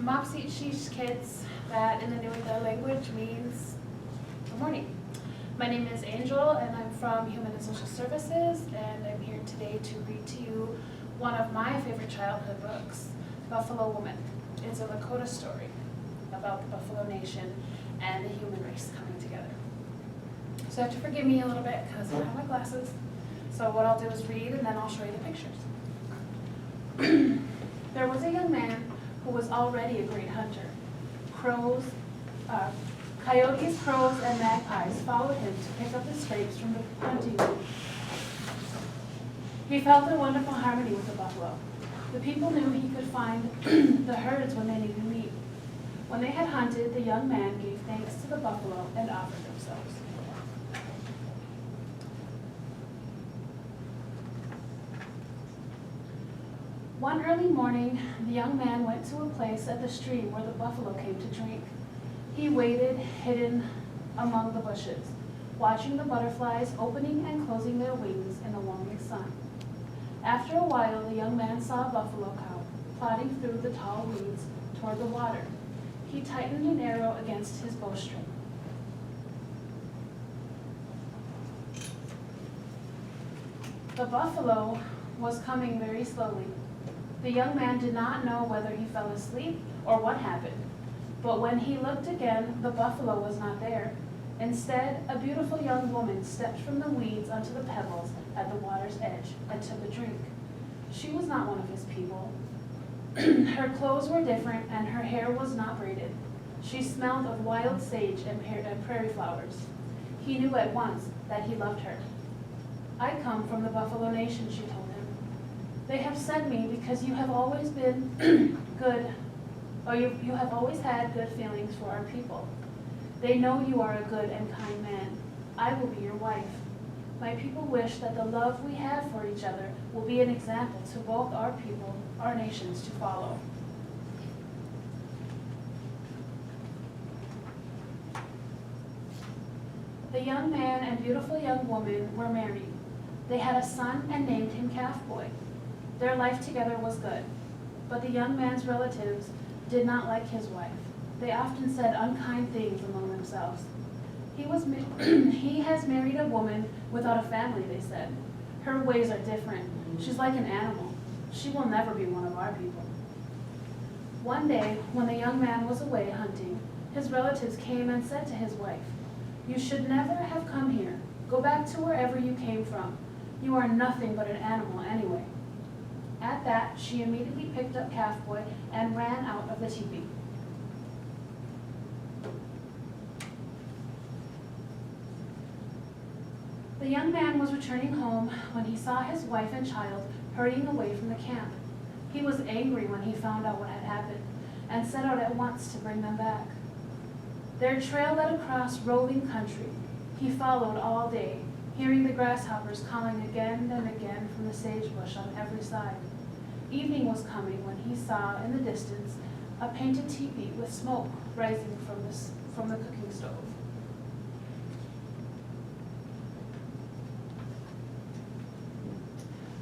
Mopsy Sheesh Kids, that in the Nuida language means good morning. My name is Angel and I'm from Human and Social Services, and I'm here today to read to you one of my favorite childhood books, Buffalo Woman. It's a Lakota story about the Buffalo Nation and the human race coming together. So you have to forgive me a little bit because I don't have my glasses. So what I'll do is read and then I'll show you the pictures. There was a young man who was already a great hunter. Coyotes, crows, and magpies followed him to pick up the scraps from the hunting booth. He felt a wonderful harmony with the buffalo. The people knew he could find the herds when they needed meat. When they had hunted, the young man gave thanks to the buffalo and offered themselves. One early morning, the young man went to a place at the stream where the buffalo came to drink. He waited, hidden among the bushes, watching the butterflies opening and closing their wings in the warming sun. After a while, the young man saw a buffalo cow plodding through the tall weeds toward the water. He tightened an arrow against his bowstring. The buffalo was coming very slowly. The young man did not know whether he fell asleep or what happened, but when he looked again, the buffalo was not there. Instead, a beautiful young woman stepped from the weeds onto the pebbles at the water's edge and took a drink. She was not one of his people. Her clothes were different and her hair was not braided. She smelled of wild sage and prairie flowers. He knew at once that he loved her. "I come from the Buffalo Nation," she told him. "They have sent me because you have always been good, or you have always had good feelings for our people. They know you are a good and kind man. I will be your wife. My people wish that the love we have for each other will be an example to both our people, our nations to follow." The young man and beautiful young woman were married. They had a son and named him Calf Boy. Their life together was good, but the young man's relatives did not like his wife. They often said unkind things among themselves. He has married a woman without a family," they said. "Her ways are different. She's like an animal. She will never be one of our people." One day, when the young man was away hunting, his relatives came and said to his wife, "You should never have come here. Go back to wherever you came from. You are nothing but an animal anyway." At that, she immediately picked up Calf Boy and ran out of the teepee. The young man was returning home when he saw his wife and child hurrying away from the camp. He was angry when he found out what had happened and set out at once to bring them back. Their trail led across rolling country. He followed all day, hearing the grasshoppers calling again and again from the sagebush on every side. Evening was coming when he saw in the distance a painted teepee with smoke rising from the cooking stove.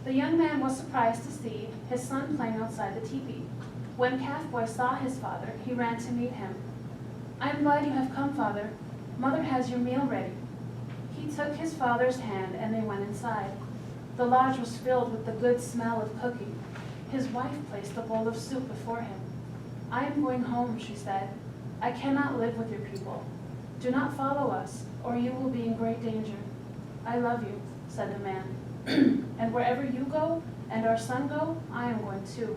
The young man was surprised to see his son playing outside the teepee. When Calf Boy saw his father, he ran to meet him. "I am glad you have come, Father. Mother has your meal ready." He took his father's hand and they went inside. The lodge was filled with the good smell of cooking. His wife placed a bowl of soup before him. "I am going home," she said. "I cannot live with your people. Do not follow us, or you will be in great danger." "I love you," said the man. "And wherever you go and our son go, I am going too."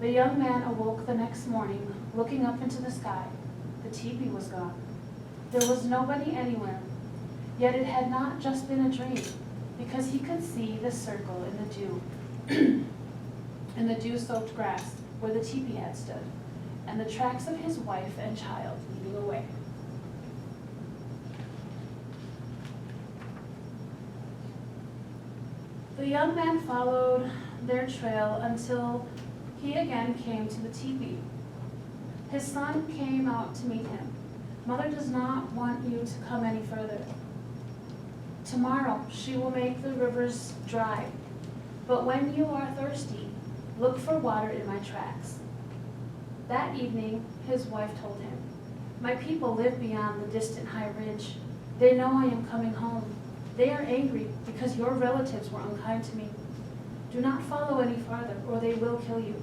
The young man awoke the next morning, looking up into the sky. The teepee was gone. There was nobody anywhere. Yet it had not just been a dream, because he could see the circle in the dew, in the dew-soaked grass where the teepee had stood, and the tracks of his wife and child leading away. The young man followed their trail until he again came to the teepee. His son came out to meet him. "Mother does not want you to come any further. Tomorrow she will make the rivers dry, but when you are thirsty, look for water in my tracks." That evening, his wife told him, "My people live beyond the distant high ridge. They know I am coming home. They are angry because your relatives were unkind to me. Do not follow any farther, or they will kill you."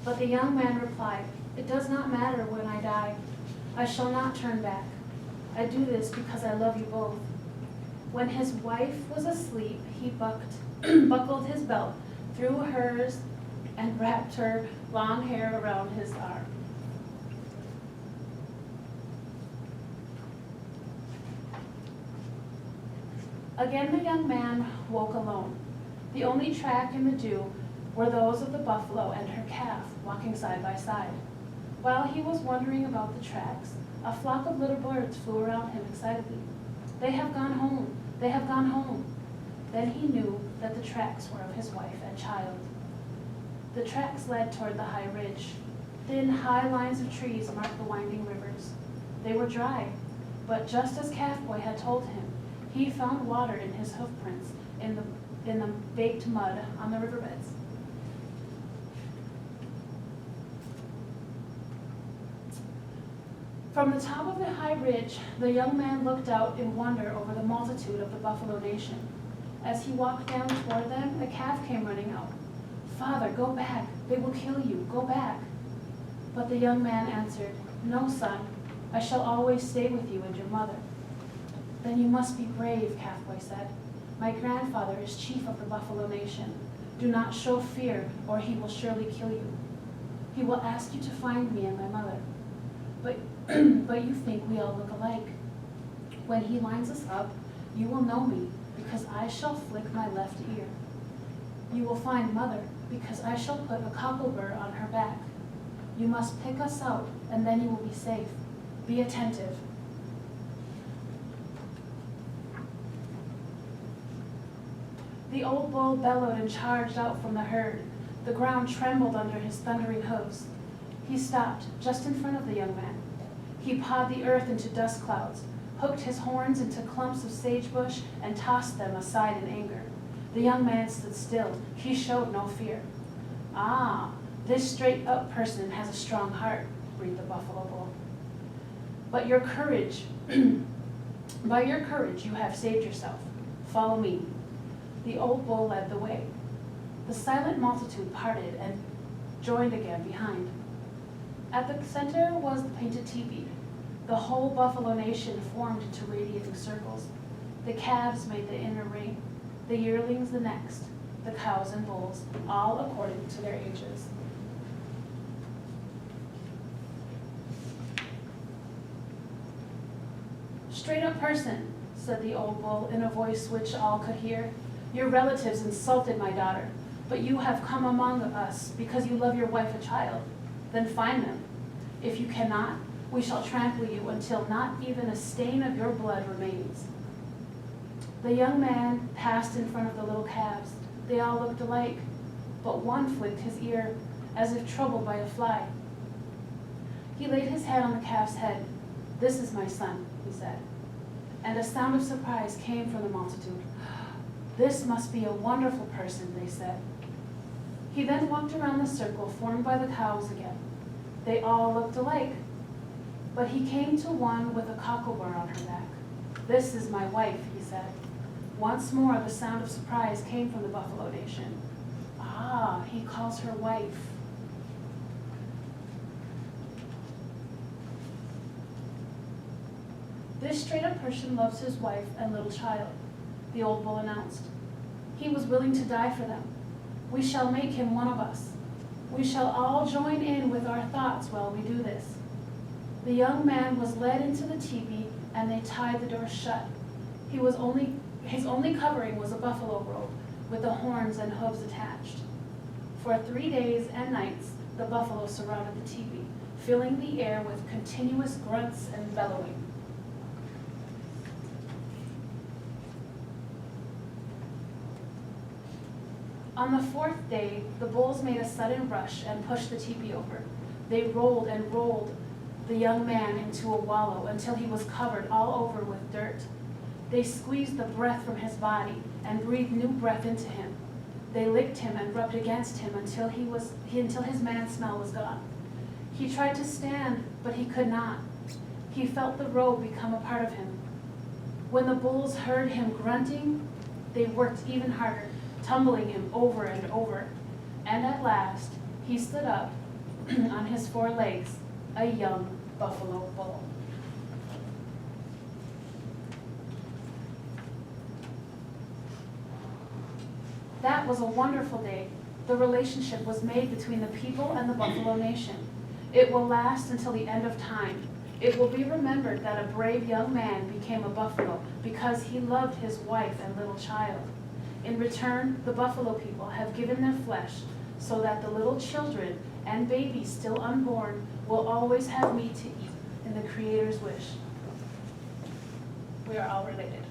But the young man replied, "It does not matter when I die. I shall not turn back. I do this because I love you both." When his wife was asleep, he buckled his belt through hers and wrapped her long hair around his arm. Again the young man woke alone. The only track in the dew were those of the buffalo and her calf walking side by side. While he was wondering about the tracks, a flock of little birds flew around him excitedly. "They have gone home! They have gone home!" Then he knew that the tracks were of his wife and child. The tracks led toward the high ridge. Thin, high lines of trees marked the winding rivers. They were dry, but just as Calfboy had told him, he found water in his hoofprints in the baked mud on the riverbeds. From the top of the high ridge, the young man looked out in wonder over the multitude of the Buffalo Nation. As he walked down toward them, a calf came running out. "Father, go back. They will kill you. Go back." But the young man answered, "No, son. I shall always stay with you and your mother." "Then you must be brave," Calfboy said. "My grandfather is chief of the Buffalo Nation. Do not show fear, or he will surely kill you. He will ask you to find me and my mother. But you think we all look alike. When he lines us up, you will know me, because I shall flick my left ear. You will find mother, because I shall put a cockleburr on her back. You must pick us out, and then you will be safe. Be attentive." The old bull bellowed and charged out from the herd. The ground trembled under his thundering hoofs. He stopped just in front of the young man. He pawed the earth into dust clouds, hooked his horns into clumps of sagebush, and tossed them aside in anger. The young man stood still. He showed no fear. "Ah, this straight-up person has a strong heart," breathed the buffalo bull. By your courage, you have saved yourself. Follow me." The old bull led the way. The silent multitude parted and joined again behind. At the center was the painted teepee. The whole Buffalo Nation formed into radiating circles. The calves made the inner ring, the yearlings the next, the cows and bulls, all according to their ages. "Straight up person," said the old bull in a voice which all could hear. "Your relatives insulted my daughter, but you have come among us because you love your wife and child. Then find them. If you cannot, we shall trample you until not even a stain of your blood remains." The young man passed in front of the little calves. They all looked alike, but one flicked his ear as if troubled by a fly. He laid his hand on the calf's head. "This is my son," he said. And a sound of surprise came from the multitude. "This must be a wonderful person," they said. He then walked around the circle formed by the cows again. They all looked alike, but he came to one with a cockleburr on her back. "This is my wife," he said. Once more the sound of surprise came from the Buffalo Nation. "Ah, he calls her wife." "This straight-up person loves his wife and little child," the old bull announced. "He was willing to die for them. We shall make him one of us. We shall all join in with our thoughts while we do this." The young man was led into the teepee, and they tied the door shut. His only covering was a buffalo robe with the horns and hooves attached. For 3 days and nights, the buffalo surrounded the teepee, filling the air with continuous grunts and bellowing. On the 4th day, the bulls made a sudden rush and pushed the teepee over. They rolled and rolled the young man into a wallow until he was covered all over with dirt. They squeezed the breath from his body and breathed new breath into him. They licked him and rubbed against him until his man smell was gone. He tried to stand, but he could not. He felt the robe become a part of him. When the bulls heard him grunting, they worked even harder, tumbling him over and over. And at last, he stood up on his 4 legs, a young buffalo bull. That was a wonderful day. The relationship was made between the people and the Buffalo Nation. It will last until the end of time. It will be remembered that a brave young man became a buffalo because he loved his wife and little child. In return, the Buffalo people have given their flesh so that the little children and babies still unborn will always have meat to eat in the Creator's wish. We are all related.